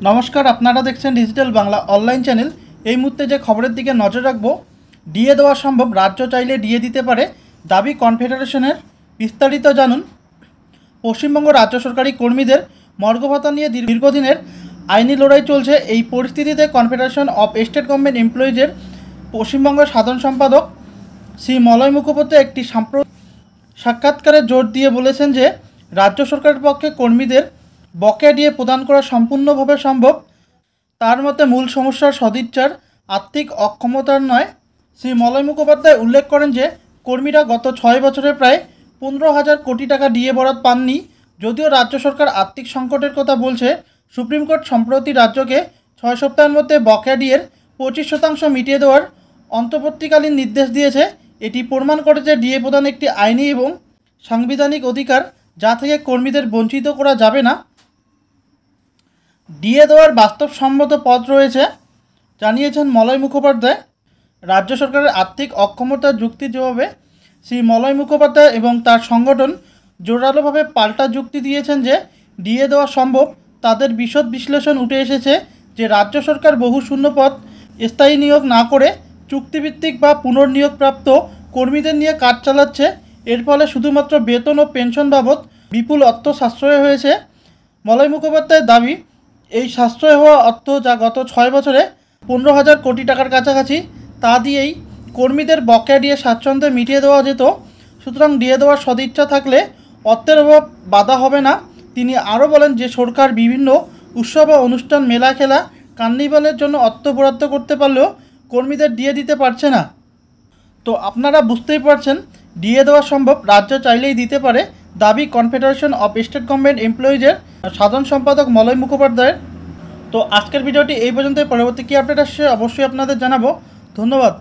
নমস্কার, আপনারা দেখছেন ডিজিটাল বাংলা অনলাইন চ্যানেল। এই মুহূর্তে যে খবরের দিকে নজর রাখবো, ডিএ দেওয়া সম্ভব, রাজ্য চাইলে ডিএ দিতে পারে, দাবি কনফেডারেশনের। বিস্তারিত জানুন। পশ্চিমবঙ্গ রাজ্য সরকারি কর্মীদের মর্গ ভাতা নিয়ে দীর্ঘদিনের আইনি লড়াই চলছে। এই পরিস্থিতিতে কনফেডারেশন অফ স্টেট গভর্নমেন্ট এমপ্লয়িজের পশ্চিমবঙ্গের সাধারণ সম্পাদক শ্রী মলয় মুখোপাধ্যায় একটি সাক্ষাৎকারে জোর দিয়ে বলেছেন যে রাজ্য সরকারের পক্ষে কর্মীদের বকেয়া ডিএ প্রদান করা সম্পূর্ণভাবে সম্ভব। তার মতে মূল সমস্যা সদিচ্ছার আর্থিক অক্ষমতার নয়। শ্রী মলয় মুখোপাধ্যায় উল্লেখ করেন যে কর্মীরা গত 6 বছরে প্রায় 15,000 কোটি টাকা ডিএ বরাদ্দ পাননি। যদিও রাজ্য সরকার আর্থিক সংকটের কথা বলছে, সুপ্রিম কোর্ট সম্প্রতি রাজ্যকে 6 সপ্তাহের মধ্যে বকেয়া ডিএর 25% মিটিয়ে দেওয়ার অন্তর্বর্তীকালীন নির্দেশ দিয়েছে। এটি প্রমাণ করে যে ডিএ প্রদান একটি আইনি এবং সাংবিধানিক অধিকার, যা থেকে কর্মীদের বঞ্চিত করা যাবে না। ডিএ দেওয়ার বাস্তবসম্মত পথ রয়েছে, জানিয়েছেন মলয় মুখোপাধ্যায়। রাজ্য সরকারের আর্থিক অক্ষমতার যুক্তির জবাবে শ্রী মলয় মুখোপাধ্যায় এবং তার সংগঠন জোরালোভাবে পাল্টা যুক্তি দিয়েছেন যে ডিএ দেওয়া সম্ভব। তাদের বিশদ বিশ্লেষণ উঠে এসেছে যে রাজ্য সরকার বহু শূন্যপদ স্থায়ী নিয়োগ না করে চুক্তিভিত্তিক বা পুনর্নিয়োগপ্রাপ্ত কর্মীদের নিয়ে কাজ চালাচ্ছে। এর ফলে শুধুমাত্র বেতন ও পেনশন বাবদ বিপুল অর্থ সাশ্রয় হয়েছে। মলয় মুখোপাধ্যায়ের দাবি, এই সাশ্রয় হওয়া অর্থ, যা গত 6 বছরে 15,000 কোটি টাকার কাছাকাছি, তা দিয়েই কর্মীদের বকেয়া ডিএ স্বাচ্ছন্দ্যে মিটিয়ে দেওয়া যেত। সুতরাং ডিএ দেওয়ার সদিচ্ছা থাকলে অর্থের অভাব বাধা হবে না। তিনি আরও বলেন যে সরকার বিভিন্ন উৎসব ও অনুষ্ঠান, মেলা, খেলা, কার্নিভালের জন্য অর্থ বরাদ্দ করতে পারলেও কর্মীদের ডিএ দিতে পারছে না। তো আপনারা বুঝতেই পারছেন, ডিএ দেওয়া সম্ভব, রাজ্য চাইলেই দিতে পারে, দাবি কনফেডারেশন অফ স্টেট গভর্নমেন্ট এমপ্লয়িজের সাধারণ সম্পাদক মলয় মুখোপাধ্যায়ের। তো আজকের ভিডিওটি এই পর্যন্ত। পরবর্তী কী আপডেট আসছে অবশ্যই আপনাদের জানাবো। ধন্যবাদ।